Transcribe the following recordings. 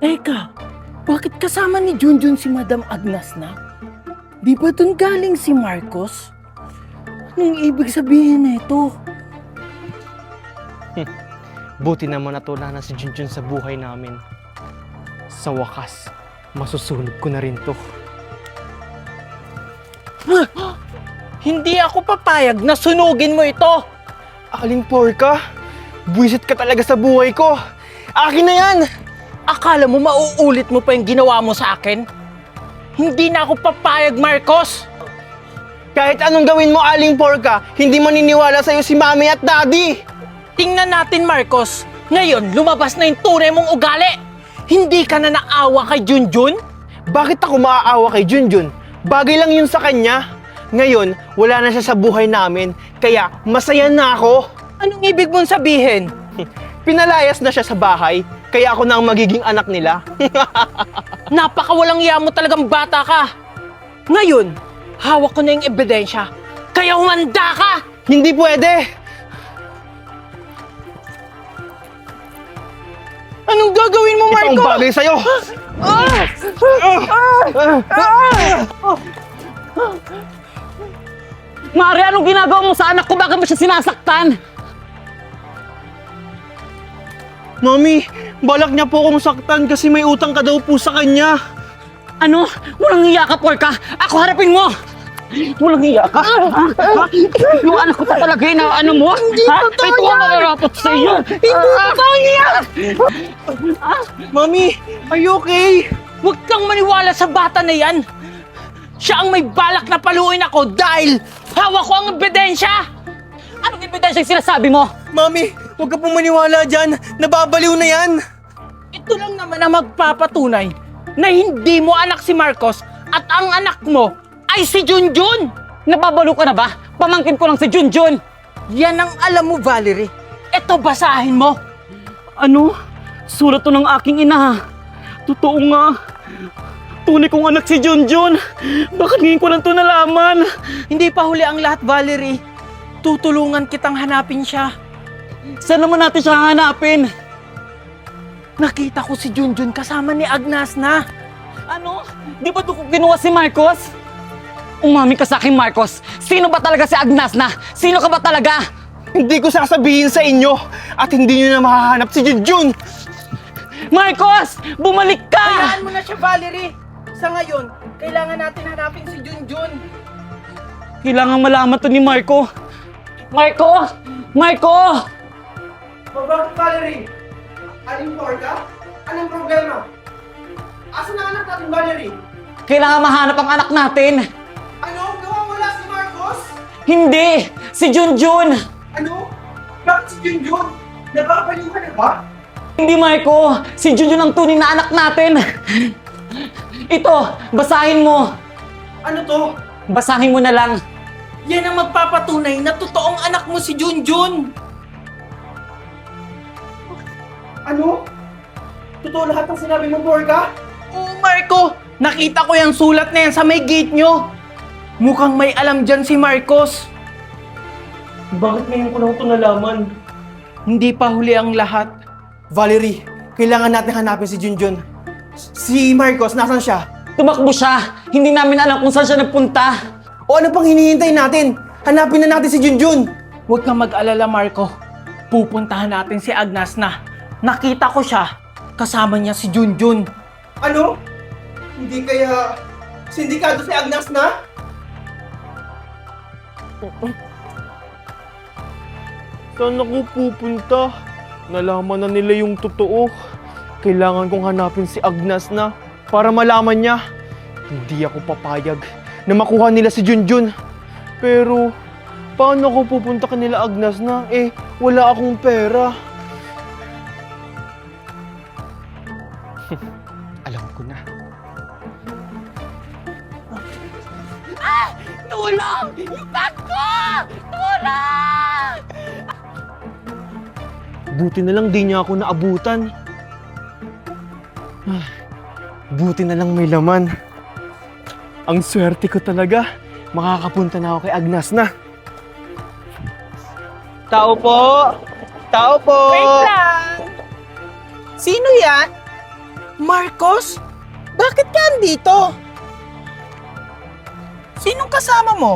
Teka, bakit kasama ni Junjun si Madam Agnes na? Di ba dun galing si Marcos? Anong ibig sabihin nito? Buti naman natula na si Junjun sa buhay namin. Sa wakas, masusunog ko na rin to. Hindi ako papayag na sunugin mo ito! Aling porka, buwisit ka talaga sa buhay ko. Akin na yan! Akala mo mauulit mo pa yung ginawa mo sa akin? Hindi na ako papayag, Marcos! Kahit anong gawin mo, Aling porka, hindi maniniwala sa'yo si Mami at Daddy! Tingnan natin, Marcos. Ngayon, lumabas na yung tunay mong ugali. Hindi ka na naawa kay Junjun? Bakit ako maaawa kay Junjun? Bagay lang yun sa kanya. Ngayon, wala na siya sa buhay namin, kaya masaya na ako. Anong ibig mong sabihin? Pinalayas na siya sa bahay, kaya ako na ang magiging anak nila. Napakawalang iya mo talagang bata ka. Ngayon, hawak ko na yung ebidensya. Kaya humanda ka! Hindi pwede! Anong gagawin mo, Ito ang Marco? bagay sa'yo! Mari, anong ginagawa mo sa anak ko? Bakit mo siya sinasaktan? Mami, balak niya po akong saktan kasi may utang ka daw po sa kanya. Ano? Walang hiya ka, porka! Ako harapin mo! Walang hiya ka? Yung anak ko talaga yun, ano mo? Hindi totoo yan! Ito ang nararapat sa iyo! Hindi totoo yan! Mami, are you okay? Huwag kang maniwala sa bata na yan. Siya ang may balak na paluin ako dahil hawak ko ang ebidensya. Anong ebidensya yung sinasabi mo? Mami, huwag ka pong maniwala dyan. Nababaliw na yan. Ito lang naman ang magpapatunay na hindi mo anak si Marcos at ang anak mo ay si Junjun. Nababalo ka na ba? Pamangkin ko lang si Junjun! Yan ang alam mo, Valerie. Ito, basahin mo. Ano? Sulat to ng aking ina. Totoo nga. Tunay kong anak si Junjun. Bakit ngayon ko lang to nalaman? Hindi pa huli ang lahat, Valerie. Tutulungan kitang hanapin siya. Saan naman natin siya hanapin? Nakita ko si Junjun kasama ni Agnes na. Ano? Di ba doon ko kinuha si Marcos? Umami ka sa akin, Marcos. Sino ba talaga si Agnes na? Sino ka ba talaga? Hindi ko sasabihin sa inyo at hindi nyo na mahahanap si Junjun. Marcos! Bumalik ka! Hayaan mo na siya, Valerie. Sa ngayon, kailangan natin hanapin si Junjun. Kailangan malaman to ni Marco. Marco! Marco! Bakit, Valerie? Aling porka? Anong problema? Asan ang anak natin, Valerie? Kailangan mahanap ang anak natin. Ano? Nawawala si Marcos? Hindi! Si Junjun! Ano? Bakit si Junjun? Nababaliw ka na ba? Hindi, Marco! Si Junjun ang tunay na anak natin! Ito, basahin mo! Ano to? Basahin mo na lang. Yan ang magpapatunay na totoong anak mo si Junjun. Ano? Totoo lahat ng sinabi mo, porka? Oo, Marco. Nakita ko yung sulat na yan sa may gate nyo. Mukhang may alam dyan si Marcos. Bakit ngayon ko lang ito nalaman? Hindi pa huli ang lahat. Valerie, kailangan natin hanapin si Junjun. Si Marcos, nasan siya? Tumakbo siya! Hindi namin alam kung saan siya nagpunta. O ano pang hinihintay natin? Hanapin na natin si Junjun! Huwag kang mag-alala, Marco. Pupuntahan natin si Agnes na. Nakita ko siya. Kasama niya si Junjun. Ano? Hindi kaya sindikado si Agnes na? Saan ako pupunta? Nalaman na nila yung totoo. Kailangan kong hanapin si Agnes na para malaman niya. Hindi ako papayag na makuha nila si Junjun. Pero, paano ako pupunta kanila Agnes na? Eh, wala akong pera. Alam ko na. Tulong! Yung bag ko! Tulong! Buti na lang di niya ako naabutan. Buti na lang may laman. Ang swerte ko talaga. Makakapunta na ako kay Agnes na. Tao po! Tao po! Wait lang! Sino yan? Marcos? Bakit ka andito? Sinong kasama mo?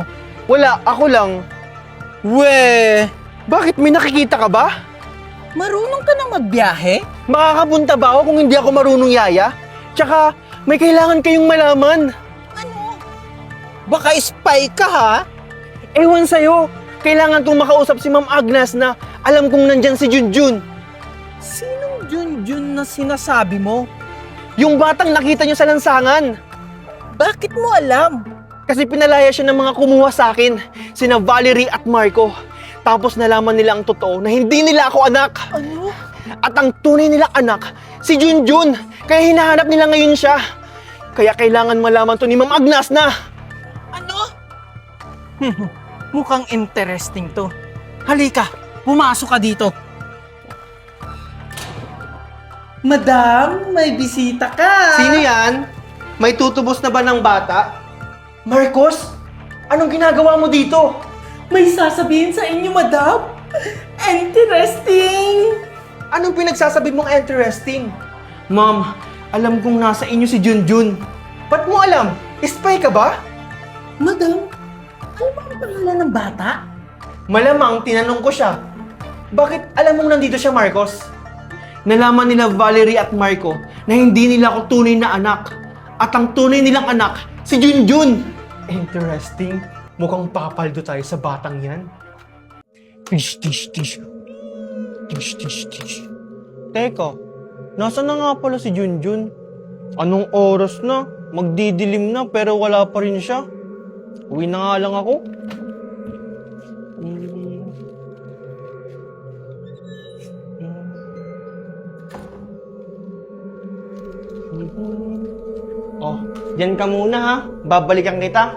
Wala, ako lang. We, Bakit, may nakikita ka ba? marunong ka na magbiyahe? Makakapunta ba ako kung hindi ako marunong yaya? Tsaka, may kailangan kayong malaman. Ano? Baka spy ka ha? Ewan sa'yo, kailangan kong makausap si Ma'am Agnes na alam kong nandyan si Junjun. Sinong Junjun na sinasabi mo? Yung batang nakita niyo sa lansangan. Bakit mo alam? Kasi pinalaya siya ng mga kumuha sa akin, sina Valerie at Marco. Tapos nalaman nila ang totoo na hindi nila ako anak. Ano? At ang tunay nilang anak, si Junjun. Kaya hinahanap nila ngayon siya. Kaya kailangan malaman to ni Ma'am Agnes na. Ano? Mukhang interesting to. Halika, pumasok ka dito. Madam, may bisita ka. Sino yan? May tutubos na ba ng bata? Marcos, anong ginagawa mo dito? May sasabihin sa inyo, madam. Interesting. Anong pinagsasabi mong interesting? Ma'am, alam kong nasa inyo si Junjun. Ba't mo alam? Spy ka ba? Madam, ano ba ang pangalan ng bata? Malamang tinanong ko siya. Bakit alam mong nandito siya, Marcos? Nalaman nila Valerie at Marco na hindi nila ako tunay na anak. At ang tunay nilang anak, si Junjun. Interesting. Mukhang papaldo tayo sa batang yan. Tish, tish, tish. Tish, tish, tish. Teka, nasa na nga pala si Junjun? Anong oras na? Magdidilim na pero wala pa rin siya. Uwi na nga lang ako. Oh, diyan ka muna ha. Babalikan kita.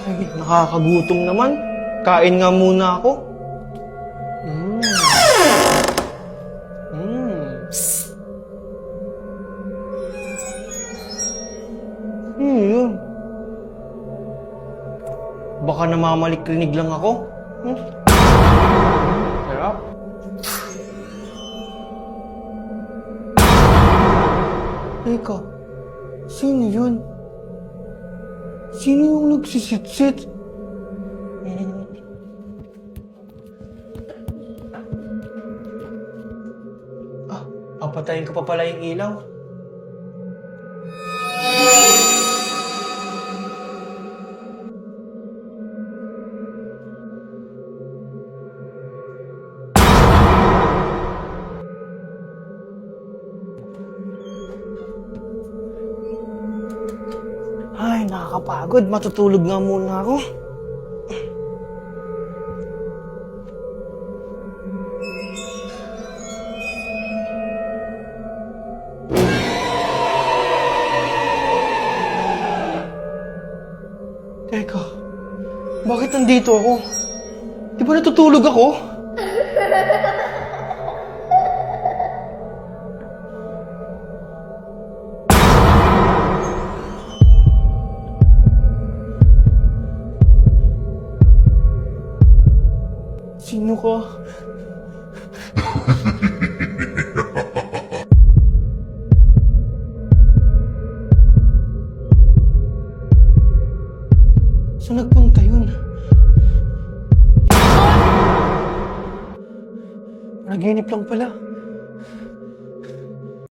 Ay, nakakagutom naman. Kain nga muna ako. Yun. Baka namamalik-rinig lang ako. Sarap. Teka, sino yun? Sino yung nagsisitsit? Papatayin ko pa pala yung ilaw. Ay, nakakapagod. Matutulog nga muna ako. Teka, bakit nandito ako? Di ba natutulog ako? Sino ka? Saan nagpunta yun? Naginip lang pala.